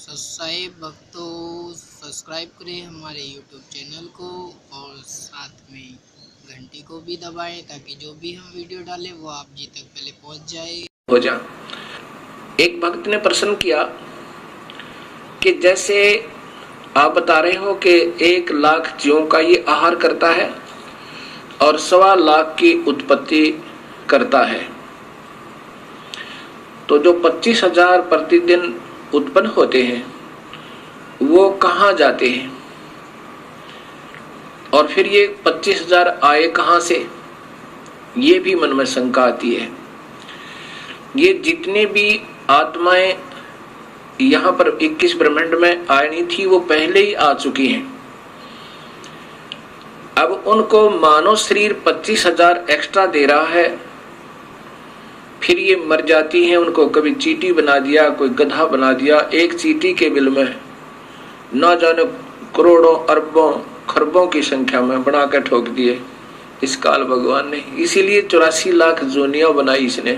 Subscribe भक्तों subscribe करें हमारे YouTube चैनल को और साथ में घंटी को भी दबाएं ताकि जो भी हम वीडियो डालें वो आप जी तक पहले पहुंच जाए। हो जा। एक भक्त ने प्रश्न किया कि जैसे आप बता रहे हो कि 1 लाख जीवों का ये आहार करता है और 1.25 लाख की उत्पत्ति करता है, तो जो 25,000 प्रतिदिन उत्पन्न होते हैं वो कहाँ जाते हैं और फिर ये 25,000 आए कहाँ से, ये भी मन में शंका आती है। ये जितने भी आत्माएं यहाँ पर 21 ब्रह्मांड में आनी थी वो पहले ही आ चुकी हैं। अब उनको मानव शरीर 25,000 एक्स्ट्रा दे रहा है, फिर ये मर जाती हैं। उनको कभी चींटी बना दिया, कोई गधा बना दिया। एक चींटी के बिल में ना जाने करोड़ों अरबों खरबों की संख्या में बना कर ठोक दिए इस काल भगवान ने। इसीलिए 84 लाख जोनियां बनाई इसने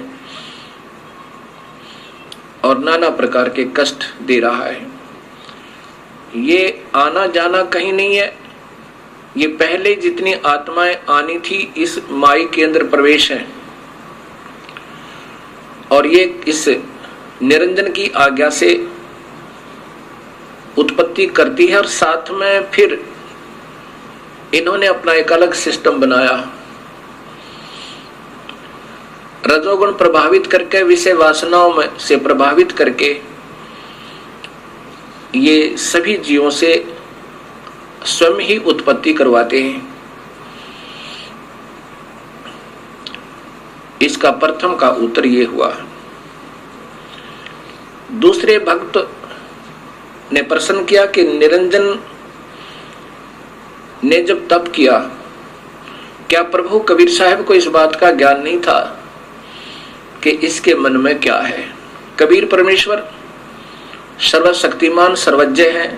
और नाना प्रकार के कष्ट दे रहा है। ये आना जाना कहीं नहीं है, ये पहले जितनी आत्माएं आनी थी इस माई के अंदर प्रवेश है और ये इस निरंजन की आज्ञा से उत्पत्ति करती है और साथ में फिर इन्होंने अपना एक अलग सिस्टम बनाया, रजोगुण प्रभावित करके, विषय वासनाओं में से प्रभावित करके ये सभी जीवों से स्वयं ही उत्पत्ति करवाते हैं। इसका प्रथम का उत्तर ये हुआ। दूसरे भक्त ने प्रश्न किया कि निरंजन ने जब तप किया, क्या प्रभु कबीर साहब को इस बात का ज्ञान नहीं था कि इसके मन में क्या है? कबीर परमेश्वर सर्वशक्तिमान सर्वज्ञ है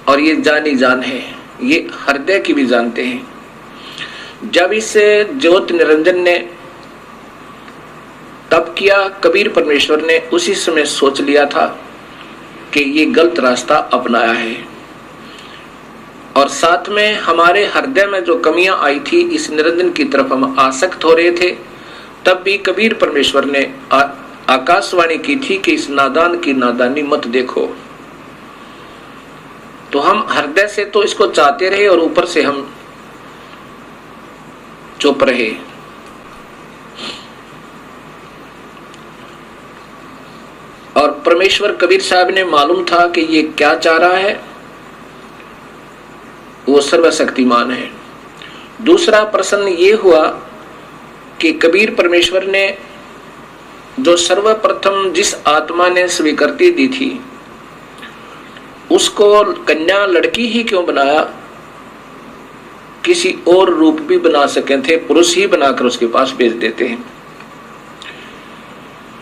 और ये जानी जान है, ये हृदय की भी जानते हैं। जब इस ज्योत निरंजन ने तब किया, कबीर परमेश्वर ने उसी समय सोच लिया था कि ये गलत रास्ता अपनाया है और साथ में हमारे हृदय में जो कमियां आई थी, इस निरंजन की तरफ हम आसक्त हो रहे थे, तब भी कबीर परमेश्वर ने आकाशवाणी की थी कि इस नादान की नादानी मत देखो। तो हम हृदय से तो इसको चाहते रहे और ऊपर से हम चुप रहे। और परमेश्वर कबीर साहब ने मालूम था कि ये क्या चाह रहा है, वो सर्वशक्तिमान है। दूसरा प्रश्न ये हुआ कि कबीर परमेश्वर ने जो सर्वप्रथम जिस आत्मा ने स्वीकृति दी थी उसको कन्या लड़की ही क्यों बनाया? किसी और रूप भी बना सके थे, पुरुष ही बनाकर उसके पास भेज देते हैं।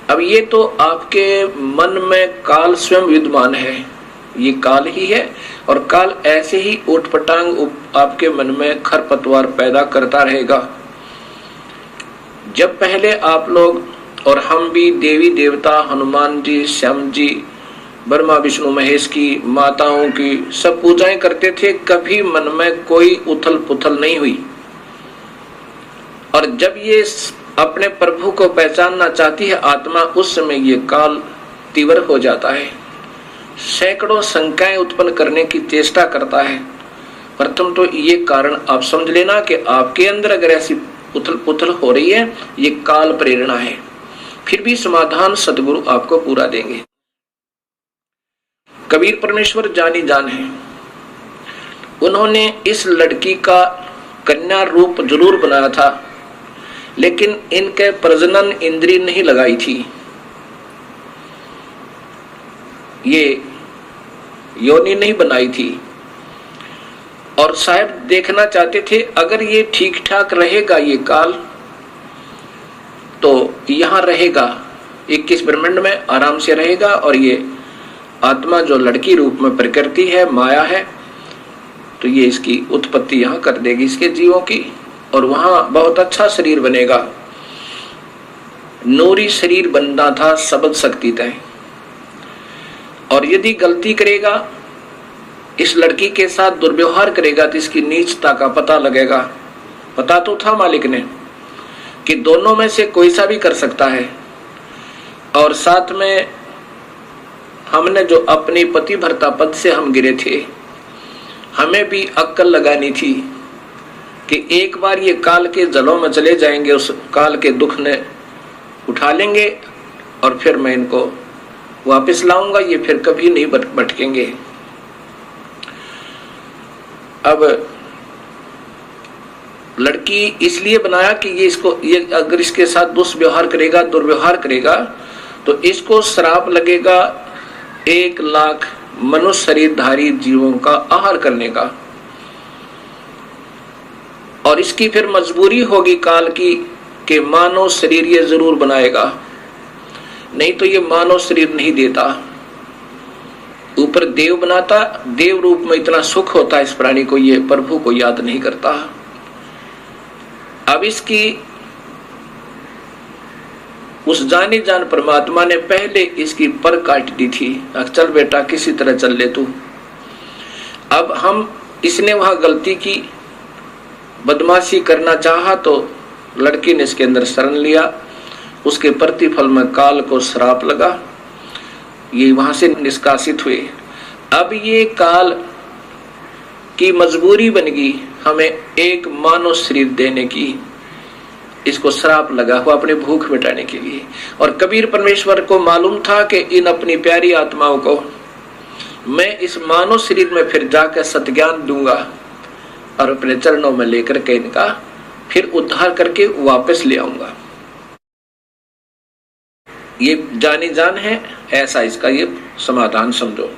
अब ये तो आपके मन में काल स्वयं विद्यमान है, ये काल ही है और काल ऐसे ही उठपटांग आपके मन में खरपतवार पैदा करता रहेगा। जब पहले आप लोग और हम भी देवी देवता, हनुमान जी, श्याम जी, ब्रह्मा विष्णु महेश की, माताओं की सब पूजाएं करते थे, कभी मन में कोई उथल पुथल नहीं हुई। और जब ये अपने प्रभु को पहचानना चाहती है आत्मा, उस समय ये काल तीव्र हो जाता है, सैकड़ों शंकाएं उत्पन्न करने की चेष्टा करता है। प्रथम तो ये कारण आप समझ लेना कि आपके अंदर अगर ऐसी उथल पुथल हो रही है, ये काल प्रेरणा है। फिर भी समाधान सदगुरु आपको पूरा देंगे। कबीर परमेश्वर जानी जान है, उन्होंने इस लड़की का कन्या रूप जरूर बनाया था, लेकिन इनके प्रजनन इंद्रिय नहीं लगाई थी। ये योनि नहीं बनाई थी और साहब देखना चाहते थे अगर ये ठीक ठाक रहेगा ये काल तो यहां रहेगा, 21 ब्रह्मांड में आराम से रहेगा और ये आत्मा जो लड़की रूप में प्रकृति है, माया है, तो ये इसकी उत्पत्ति यहां कर देगी इसके जीवों की और वहां बहुत अच्छा शरीर बनेगा। नूरी शरीर बनना था सबद शक्ति तय। और और यदि गलती करेगा, इस लड़की के साथ दुर्व्यवहार करेगा, तो इसकी नीचता का पता लगेगा। पता तो था मालिक ने कि दोनों में से कोई सा भी कर सकता है। और साथ में हमने जो अपनी पतिव्रता पद से हम गिरे थे, हमें भी अक्ल लगानी थी कि एक बार ये काल के जलों में चले जाएंगे, उस काल के दुख ने उठा लेंगे और फिर मैं इनको वापस लाऊंगा, ये फिर कभी नहीं भटकेंगे। अब लड़की इसलिए बनाया कि ये अगर इसके साथ दुष्व्यवहार करेगा, दुर्व्यवहार करेगा, तो इसको श्राप लगेगा 1 लाख मनुष्य शरीरधारी जीवों का आहार करने का। और इसकी फिर मजबूरी होगी काल की कि मानव शरीर ये जरूर बनाएगा, नहीं तो ये मानव शरीर नहीं देता। ऊपर देव बनाता, देव रूप में इतना सुख होता इस प्राणी को, ये प्रभु को याद नहीं करता। अब इसकी उस जाने जान परमात्मा ने पहले इसकी पर काट दी थी। चल बेटा किसी तरह चल ले तू। अब हम इसने वहां गलती की, बदमाशी करना चाहा, तो लड़की ने इसके अंदर शरण लिया, उसके प्रतिफल में काल को श्राप लगा, ये वहां से निष्कासित हुए। अब ये काल की मजबूरी बन गई हमें एक मानव शरीर देने की, इसको श्राप लगा हुआ अपने भूख मिटाने के लिए। और कबीर परमेश्वर को मालूम था कि इन अपनी प्यारी आत्माओं को मैं इस मानव शरीर में फिर जाकर सत्ज्ञान दूंगा और अपने चरणों में लेकर के इनका फिर उद्धार करके वापस ले आऊंगा। ये जानी जान है, ऐसा इसका ये समाधान समझो।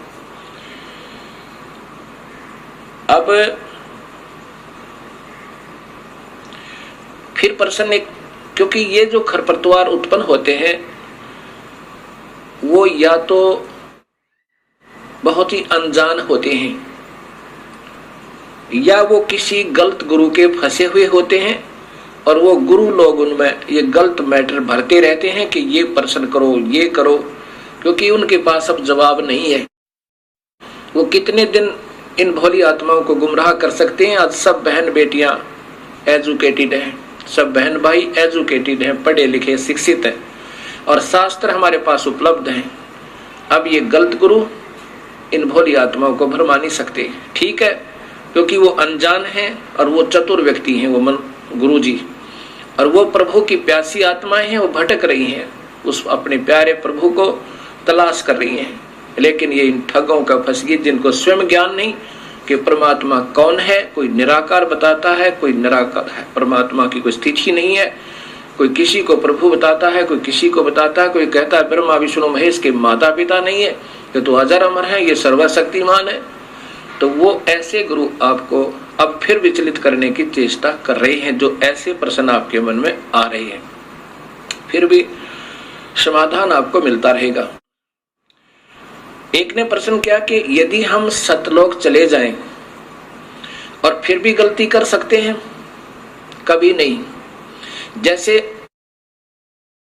अब फिर प्रश्न, क्योंकि ये जो खरपतवार उत्पन्न होते हैं वो या तो बहुत ही अनजान होते हैं, या वो किसी गलत गुरु के फंसे हुए होते हैं, और वो गुरु लोग उनमें ये गलत मैटर भरते रहते हैं कि ये प्रश्न करो, ये करो, क्योंकि उनके पास अब जवाब नहीं है। वो कितने दिन इन भोली आत्माओं को गुमराह कर सकते हैं। आज सब बहन बेटियां एजुकेटेड हैं, सब बहन भाई एजुकेटेड हैं, पढ़े लिखे शिक्षित हैं, और शास्त्र हमारे पास उपलब्ध हैं। अब ये गलत गुरु इन भोली आत्माओं को भरमा नहीं सकते। ठीक है, क्योंकि वो अनजान हैं और वो चतुर व्यक्ति हैं, वो गुरु जी, और वो प्रभु की प्यासी आत्माएं हैं, वो भटक रही हैं, उस अपने प्यारे प्रभु को तलाश कर रही हैं। लेकिन ये इन ठगों का फंस गई जिनको स्वयं ज्ञान नहीं कि परमात्मा कौन है। कोई निराकार बताता है, कोई निराकार है, परमात्मा की कोई स्थिति नहीं है। कोई किसी को प्रभु बताता है, कोई किसी को बताता है, कोई कहता है ब्रह्मा विष्णु महेश के माता पिता नहीं है, ये तो अजर अमर है, ये सर्वशक्तिमान है। तो वो ऐसे गुरु आपको अब फिर विचलित करने की चेष्टा कर रहे हैं, जो ऐसे प्रश्न आपके मन में आ रहे हैं। फिर भी समाधान आपको मिलता रहेगा। एक ने प्रश्न किया कि यदि हम सतलोक चले जाएं और फिर भी गलती कर सकते हैं? कभी नहीं। जैसे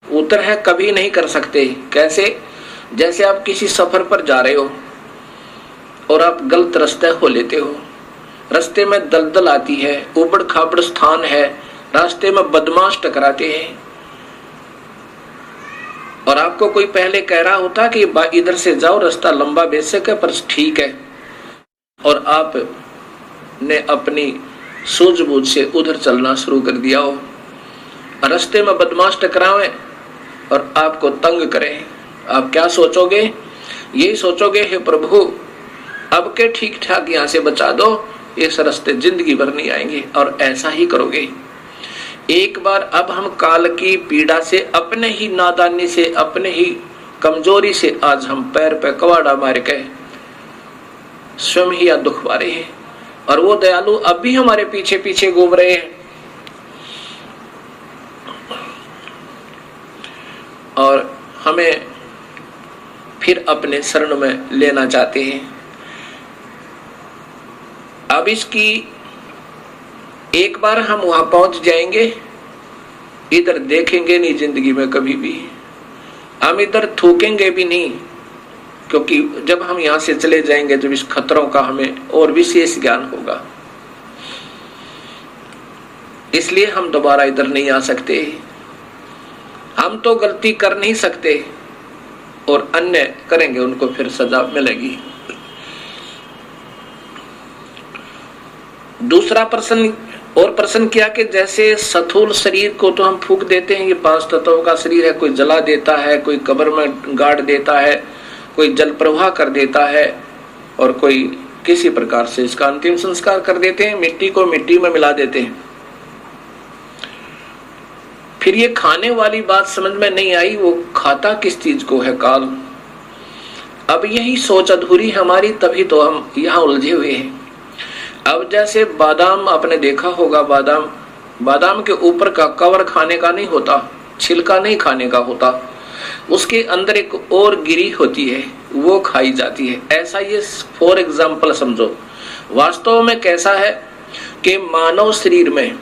उत्तर है कभी नहीं कर सकते। कैसे? जैसे आप किसी सफर पर जा रहे हो और आप गलत रास्ते हो लेते हो, रास्ते में दलदल आती है, उबड़ खाबड़ स्थान है, रास्ते में बदमाश टकराते हैं, और आपको कोई पहले कह रहा होता कि इधर से जाओ, रास्ता लंबा बेशक है पर ठीक है, और आप ने अपनी सूझबूझ से उधर चलना शुरू कर दिया हो। रास्ते में बदमाश टकरावे और आपको तंग करें, आप क्या सोचोगे? यही सोचोगे हे प्रभु अब के ठीक ठाक यहाँ से बचा दो, इस रास्ते जिंदगी भर नहीं आएंगे, और ऐसा ही करोगे। एक बार अब हम काल की पीड़ा से, अपने ही नादानी से, अपने ही कमजोरी से आज हम पैर पे कवाड़ा मार के स्वयं ही दुख पा रहे हैं, और वो दयालु अब भी हमारे पीछे पीछे घूम रहे हैं और हमें फिर अपने शरण में लेना चाहते हैं। अब इसकी एक बार हम वहां पहुंच जाएंगे, इधर देखेंगे नहीं जिंदगी में कभी भी, हम इधर थूकेंगे भी नहीं, क्योंकि जब हम यहाँ से चले जाएंगे तो इस खतरों का हमें और विशेष ज्ञान होगा, इसलिए हम दोबारा इधर नहीं आ सकते। हम तो गलती कर नहीं सकते और अन्य करेंगे, उनको फिर सजा मिलेगी। दूसरा प्रश्न और प्रश्न किया कि जैसे स्थूल शरीर को तो हम फूंक देते हैं, ये 5 तत्वों का शरीर है, कोई जला देता है, कोई कब्र में गाड़ देता है, कोई जल प्रवाह कर देता है, और कोई किसी प्रकार से इसका अंतिम संस्कार कर देते हैं, मिट्टी को मिट्टी में मिला देते हैं। फिर ये खाने वाली बात समझ में नहीं आई, वो खाता किस चीज को है काल। अब यही सोच अधूरी हमारी, तभी तो हम यहाँ उलझे हुए हैं। अब जैसे बादाम आपने देखा होगा, बादाम के ऊपर का कवर खाने का नहीं होता, छिलका नहीं खाने का होता, उसके अंदर एक और गिरी होती है, वो खाई जाती है। ऐसा ये फॉर एग्जाम्पल समझो। वास्तव में कैसा है कि मानव शरीर में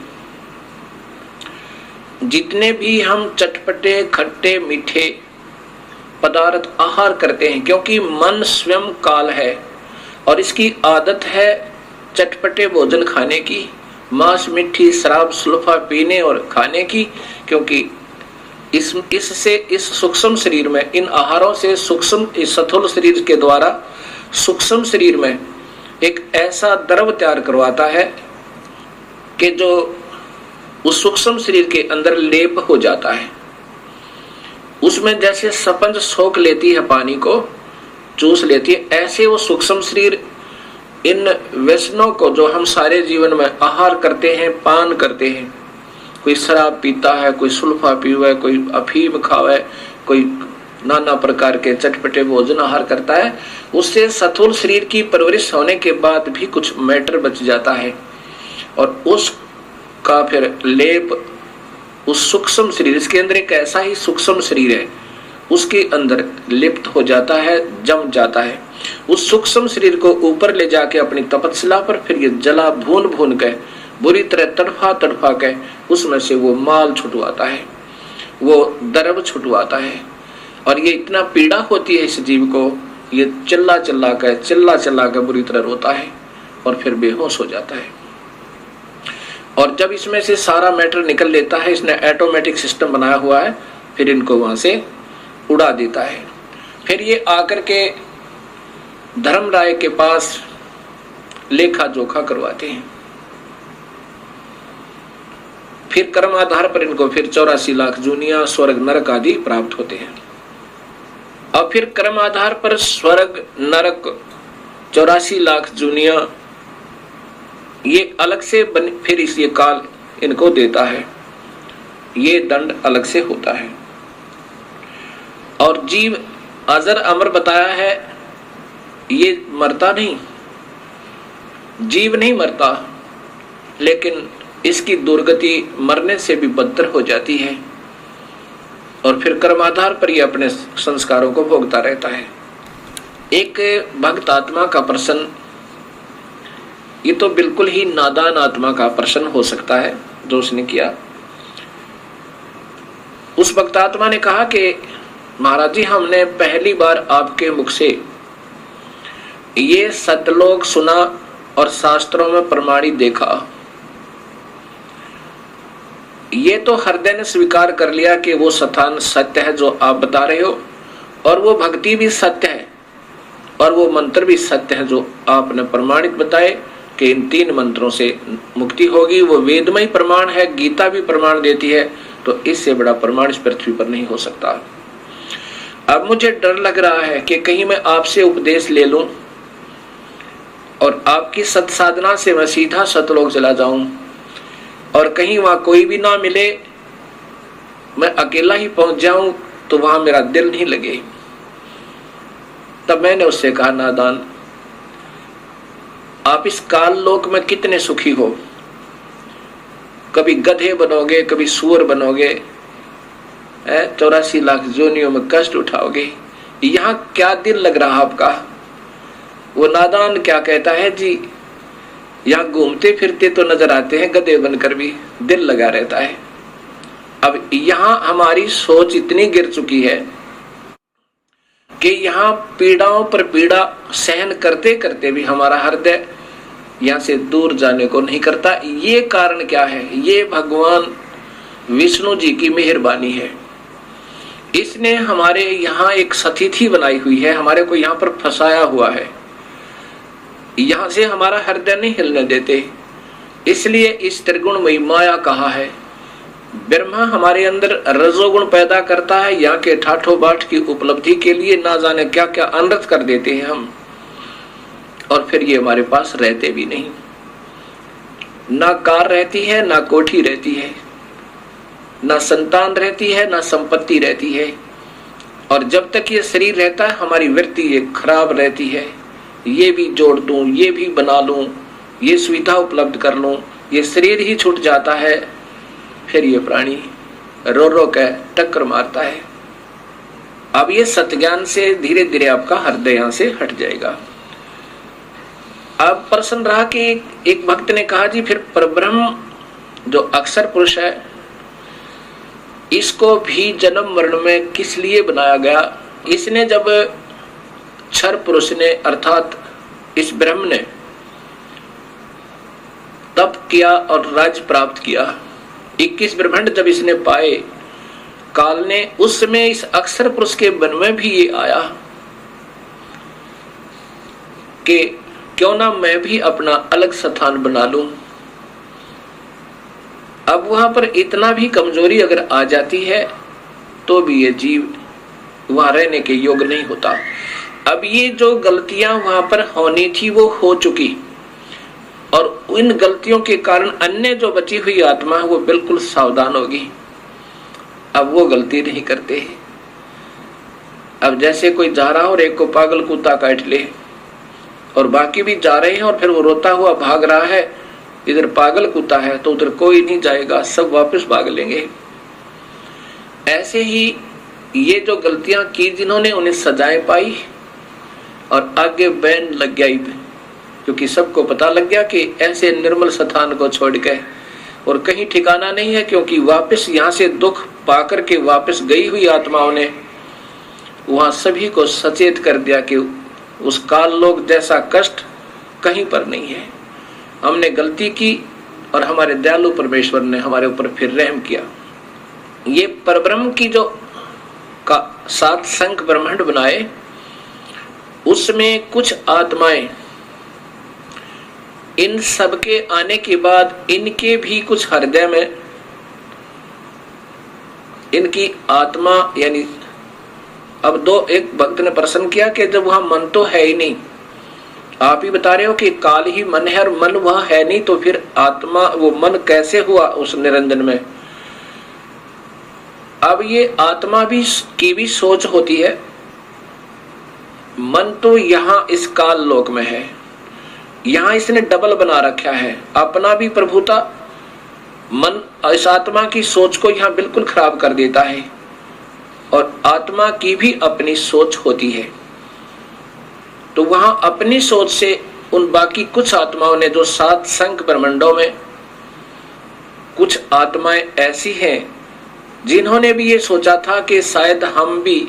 जितने भी हम चटपटे खट्टे मीठे पदार्थ आहार करते हैं, क्योंकि मन स्वयं काल है और इसकी आदत है चटपटे भोजन खाने की, मांस मिट्टी शराब सुल्फा पीने और खाने की, क्योंकि इससे इस सूक्ष्म शरीर में, इन आहारों से सूक्ष्म, इस स्थूल शरीर के द्वारा सूक्ष्म शरीर में एक ऐसा द्रव तैयार करवाता है कि जो उस सूक्ष्म शरीर के अंदर लेप हो जाता है। उसमें जैसे स्पंज सोख लेती है, पानी को चूस लेती है, ऐसे वो सूक्ष्म शरीर इन व्यसनों को जो हम सारे जीवन में आहार करते हैं, पान करते हैं, कोई शराब पीता है, कोई सुल्फा पीवा है, कोई अफीम खावा है, कोई नाना प्रकार के चटपटे भोजन आहार करता है, उससे स्थूल शरीर की परवरिश होने के बाद भी कुछ मैटर बच जाता है और उसका फिर लेप उस सूक्ष्म शरीर, इसके अंदर एक ऐसा ही सूक्ष्म शरीर है, उसके अंदर लिप्त हो जाता है, जम जाता है। उस सूक्ष्म शरीर को ऊपर ले जाके अपनी तपस्या पर फिर ये जला भून भून के बुरी तरह तड़फा तड़फा के उसमें से वो माल छुटवाता है, वो द्रव छुटवाता है। और ये इतना पीड़ा होती है इस जीव को, ये चिल्ला चिल्ला के बुरी तरह रोता है और फिर बेहोश हो जाता है। और जब इसमें से सारा मैटर निकल लेता है, इसने ऑटोमेटिक सिस्टम बनाया हुआ है, फिर इनको वहां से उड़ा देता है। फिर ये आकर के धर्मराय के पास लेखा जोखा करवाते हैं। फिर कर्म आधार पर इनको फिर 84 लाख जूनिया स्वर्ग नरक आदि प्राप्त होते हैं। अब फिर कर्म आधार पर स्वर्ग नरक 84 लाख जूनिया ये अलग से फिर इस ये काल इनको देता है, ये दंड अलग से होता है। और जीव अजर अमर बताया है, ये मरता नहीं, जीव नहीं मरता, लेकिन इसकी दुर्गति मरने से भी बदतर हो जाती है और फिर कर्माधार पर ये अपने संस्कारों को भोगता रहता है। एक भक्त आत्मा का प्रश्न, ये तो बिल्कुल ही नादान आत्मा का प्रश्न हो सकता है जो उसने किया। उस भक्त आत्मा ने कहा कि महाराज जी, हमने पहली बार आपके मुख से ये सतलोक सुना और शास्त्रों में प्रमाणित देखा। ये तो हृदय ने स्वीकार कर लिया कि वो स्थान सत्य है जो आप बता रहे हो, और वो भक्ति भी सत्य है और वो मंत्र भी सत्य है जो आपने प्रमाणित बताए कि इन 3 मंत्रों से मुक्ति होगी। वो वेदमय प्रमाण है, गीता भी प्रमाण देती है, तो इससे बड़ा प्रमाण इस पृथ्वी पर नहीं हो सकता। अब मुझे डर लग रहा है कि कहीं मैं आपसे उपदेश ले लूं और आपकी सत्साधना से मैं सीधा सतलोक चला जाऊं और कहीं वहां कोई भी ना मिले, मैं अकेला ही पहुंच जाऊं तो वहां मेरा दिल नहीं लगे। तब मैंने उससे कहा, नादान, आप इस काल लोक में कितने सुखी हो, कभी गधे बनोगे, कभी सूअर बनोगे, 84 लाख जोनियों में कष्ट उठाओगे, यहाँ क्या दिल लग रहा आपका। वो नादान क्या कहता है जी, यहाँ घूमते फिरते तो नजर आते हैं गधे बनकर भी, दिल लगा रहता है। अब यहाँ हमारी सोच इतनी गिर चुकी है कि यहाँ पीड़ाओं पर पीड़ा सहन करते करते भी हमारा हृदय यहाँ से दूर जाने को नहीं करता। ये कारण क्या है? ये भगवान विष्णु जी की मेहरबानी है। इसने हमारे यहाँ एक सतिथि बनाई हुई है, हमारे को यहाँ पर फंसाया हुआ है, यहाँ से हमारा हृदय नहीं हिलने देते। इसलिए इस त्रिगुणमयी माया कहा है। ब्रह्मा हमारे अंदर रजोगुण पैदा करता है, यहाँ के ठाठो बाट की उपलब्धि के लिए ना जाने क्या क्या अनर्थ कर देते हैं हम, और फिर ये हमारे पास रहते भी नहीं। ना कार रहती है, ना कोठी रहती है, ना संतान रहती है, ना संपत्ति रहती है। और जब तक ये शरीर रहता है हमारी वृत्ति ये खराब रहती है। ये भी जोड़ दूं, ये भी बना लूं, ये सुविधा उपलब्ध कर लूं, ये शरीर ही छूट जाता है, फिर ये प्राणी रो रो के टक्कर मारता है। अब ये सत्ज्ञान से धीरे धीरे आपका हृदय यहां से हट जाएगा। अब प्रश्न रहा कि एक भक्त ने कहा जी फिर परब्रह्म जो अक्षर पुरुष है इसको भी जन्म मरण में किस लिए बनाया गया? इसने जब क्षर पुरुष ने अर्थात इस ब्रह्म ने तप किया और राज्य प्राप्त किया, 21 ब्रह्मांड जब इसने पाए, काल ने उस समय इस अक्षर पुरुष के मन में भी ये आया कि क्यों ना मैं भी अपना अलग स्थान बना लूं। अब वहां पर इतना भी कमजोरी अगर आ जाती है तो भी ये जीव वहां रहने के योग्य नहीं होता। अब ये जो गलतियां वहां पर होनी थी वो हो चुकी, और इन गलतियों के कारण अन्य जो बची हुई आत्मा है वो बिल्कुल सावधान होगी, अब वो गलती नहीं करते। अब जैसे कोई जा रहा और एक को पागल कुत्ता काट ले और बाकी भी जा रहे हैं और फिर वो रोता हुआ भाग रहा है, इधर पागल कुत्ता है तो उधर कोई नहीं जाएगा, सब वापस भाग लेंगे। ऐसे ही ये जो गलतियां की जिन्होंने उन्हें सजाएं पाई और आगे बैन लग गया, क्योंकि सबको पता लग गया कि ऐसे निर्मल स्थान को छोड़ के और कहीं ठिकाना नहीं है, क्योंकि वापस यहाँ से दुख पाकर के वापस गई हुई आत्माओं ने वहां सभी को सचेत कर दिया कि उस काल लोक जैसा कष्ट कहीं पर नहीं है। हमने गलती की और हमारे दयालु परमेश्वर ने हमारे ऊपर फिर रहम किया। ये परब्रह्म की जो का 7 संख ब्रह्मांड बनाए, उसमें कुछ आत्माएं इन सब के आने के बाद इनके भी कुछ हृदय में इनकी आत्मा यानी अब एक भक्त ने प्रश्न किया कि जब वहां मन तो है ही नहीं, आप ही बता रहे हो कि काल ही मन है और मन वहां है नहीं, तो फिर आत्मा वो मन कैसे हुआ उस निरंजन में? अब ये आत्मा भी की भी सोच होती है। मन तो यहाँ इस काल लोक में है, यहाँ इसने डबल बना रखा है, अपना भी प्रभुता मन इस आत्मा की सोच को यहाँ बिल्कुल खराब कर देता है, और आत्मा की भी अपनी सोच होती है। तो वहां अपनी सोच से उन बाकी कुछ आत्माओं ने जो 7 संख ब्रह्मांडों में कुछ आत्माएं ऐसी हैं जिन्होंने भी ये सोचा था कि शायद हम भी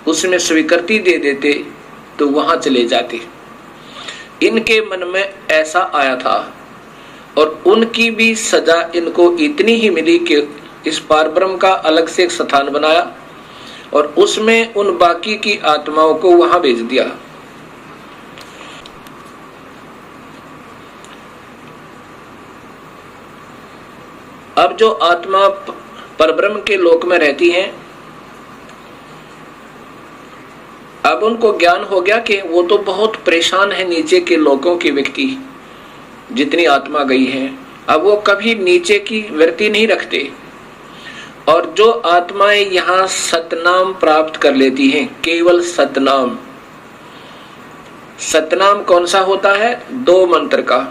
उसमें स्वीकृति दे देते तो वहां चले जाते। इनके मन में ऐसा आया था और उनकी भी सजा इनको इतनी ही मिली कि इस पारब्रह्म का अलग से एक स्थान बनाया और उसमें उन बाकी की आत्माओं को वहां भेज दिया। अब जो आत्मा परब्रह्म के लोक में रहती हैं, अब उनको ज्ञान हो गया कि वो तो बहुत परेशान है नीचे के लोकों के व्यक्ति जितनी आत्मा गई है, अब वो कभी नीचे की वृत्ति नहीं रखते। और जो आत्माएं यहाँ सतनाम प्राप्त कर लेती हैं, केवल सतनाम। सतनाम कौन सा होता है? 2 मंत्र का।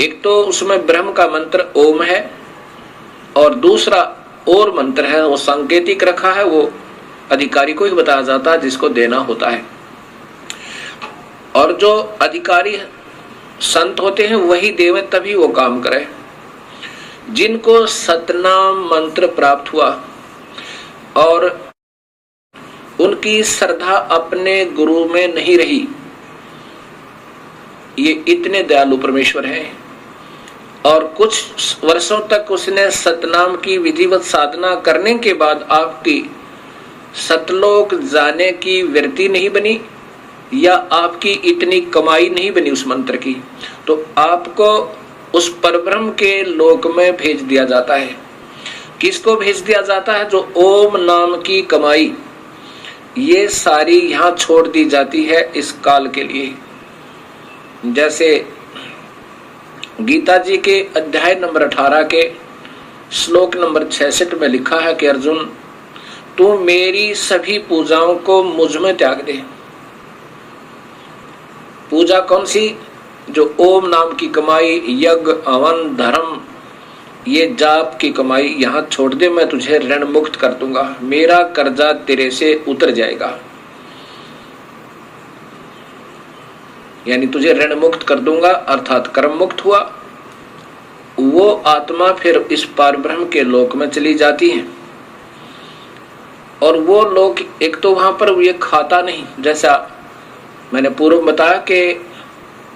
एक तो उसमें ब्रह्म का मंत्र ओम है और दूसरा और मंत्र है, वो सांकेतिक रखा है, वो अधिकारी को ही बताया जाता है जिसको देना होता है। और जो अधिकारी संत होते हैं वही देवे तभी वो काम करे। जिनको सतनाम मंत्र प्राप्त हुआ और उनकी श्रद्धा अपने गुरु में नहीं रही। ये इतने दयालु परमेश्वर हैं। और कुछ वर्षों तक उसने सतनाम की विधिवत साधना करने के बाद आपकी सतलोक जाने की वृत्ति नहीं बनी, या आपकी इतनी कमाई नहीं बनी उस मंत्र की, तो आपको उस परब्रह्म के लोक में भेज दिया जाता है। किसको भेज दिया जाता है? जो ओम नाम की कमाई ये सारी यहां छोड़ दी जाती है इस काल के लिए। जैसे गीता जी के अध्याय नंबर 18 के श्लोक नंबर 66 में लिखा है कि अर्जुन, तू मेरी सभी पूजाओं को मुझ में त्याग दे। पूजा कौन सी? जो ओम नाम की कमाई, यज्ञ, हवन, धर्म, ये जाप की कमाई यहां छोड़ दे, मैं तुझे ऋण मुक्त कर दूंगा, मेरा कर्जा तेरे से उतर जाएगा, यानी तुझे ऋण मुक्त कर दूंगा, अर्थात कर्म मुक्त हुआ। वो आत्मा फिर इस पारब्रह्म के लोक में चली जाती है। और वो लोक, एक तो वहां पर ये खाता नहीं, जैसा मैंने पूर्व बताया कि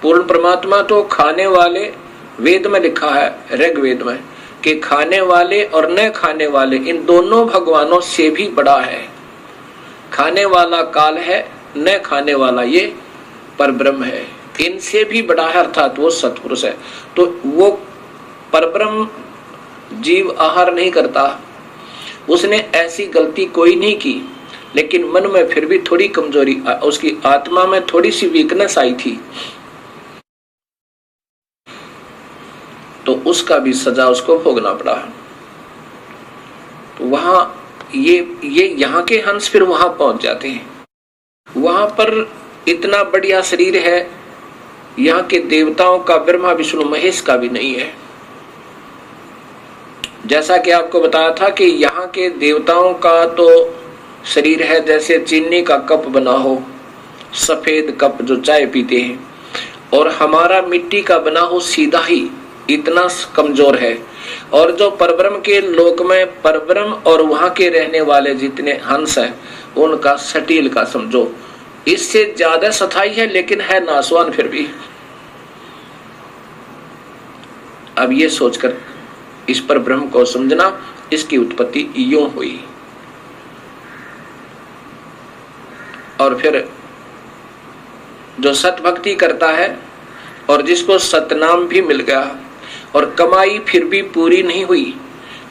पूर्ण परमात्मा तो खाने वाले, वेद में लिखा है ऋग्वेद में कि खाने वाले और न खाने वाले इन दोनों भगवानों से भी बड़ा है। खाने वाला काल है, न खाने वाला ये परब्रह्म है, इनसे भी बड़ा है, अर्थात वो सत्पुरुष है। तो वो परब्रह्म जीव आहार नहीं करता, उसने ऐसी गलती कोई नहीं की, लेकिन मन में फिर भी थोड़ी कमजोरी, उसकी आत्मा में थोड़ी सी वीकनेस आई थी, तो उसका भी सजा उसको भोगना पड़ा। तो वहां ये यहाँ के हंस फिर वहां पहुंच जाते हैं। वहां पर इतना बढ़िया शरीर है, यहाँ के देवताओं का, ब्रह्मा विष्णु महेश का भी नहीं है। जैसा कि आपको बताया था कि यहाँ के देवताओं का तो शरीर है जैसे चीनी का कप बना हो, सफेद कप जो चाय पीते हैं, और हमारा मिट्टी का बना हो सीधा ही, इतना कमजोर है। और जो परब्रह्म के लोक में परब्रह्म और वहां के रहने वाले जितने हंस हैं, उनका सटील का समझो, इससे ज्यादा सथाई है, लेकिन है नासवान फिर भी। अब ये सोचकर इस पर ब्रह्म को समझना, इसकी उत्पत्ति यूं हुई। और फिर जो सत भक्ति करता है और जिसको सतनाम भी मिल गया और कमाई फिर भी पूरी नहीं हुई,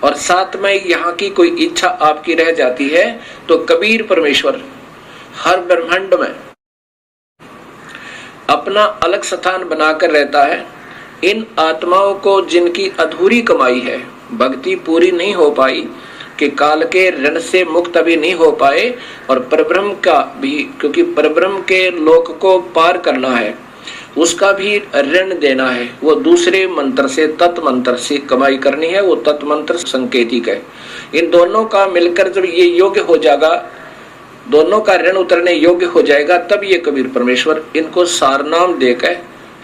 और साथ में यहाँ की कोई इच्छा आपकी रह जाती है, तो कबीर परमेश्वर हर ब्रह्मांड में अपना अलग स्थान बनाकर रहता है। इन आत्माओं को जिनकी अधूरी कमाई है, भक्ति पूरी नहीं हो पाई, कि काल के ऋण से मुक्त अभी नहीं हो पाए, और परब्रह्म का भी, क्योंकि परब्रह्म के लोक को पार करना है, उसका भी ऋण देना है, वो दूसरे मंत्र से, तत्मंत्र से कमाई करनी है, वो तत्मंत्र संकेतिक है। इन दोनों का मिलकर जब ये योग्य हो जाएगा, दोनों का ऋण उतरने योग्य हो जाएगा, तब ये कबीर परमेश्वर इनको सारनाम देकर,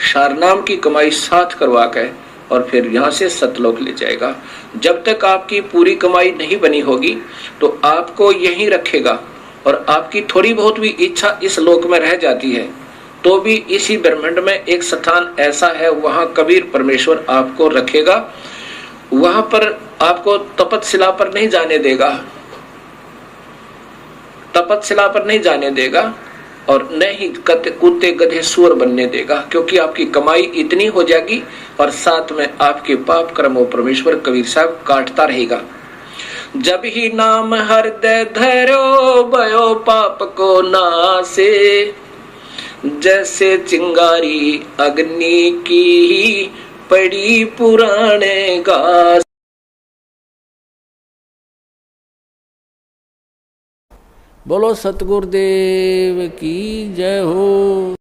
सारनाम की कमाई साथ करवा कर, और फिर यहाँ से सतलोक ले जाएगा। जब तक आपकी पूरी कमाई नहीं बनी होगी, तो आपको यहीं रखेगा, और आपकी थोड़ी बहुत भी इच्छा इस लोक में रह जाती है, तो भी इसी ब्रह्मांड में एक स्थान ऐसा है, वहां कबीर परमेश्वर आपको रखेगा। वहां पर आपको तपतशिला पर नहीं जाने देगा, तपतशिला पर नहीं जाने देगा, और न ही कुत्ते गधे सुअर बनने देगा, क्योंकि आपकी कमाई इतनी हो जाएगी, और साथ में आपके पाप कर्मों परमेश्वर कबीर साहब काटता रहेगा। जब ही नाम हृदय धरो, भयो पाप को नासे, जैसे चिंगारी अग्नि की पड़ी पुराने घास। बोलो सतगुरुदेव की जय हो।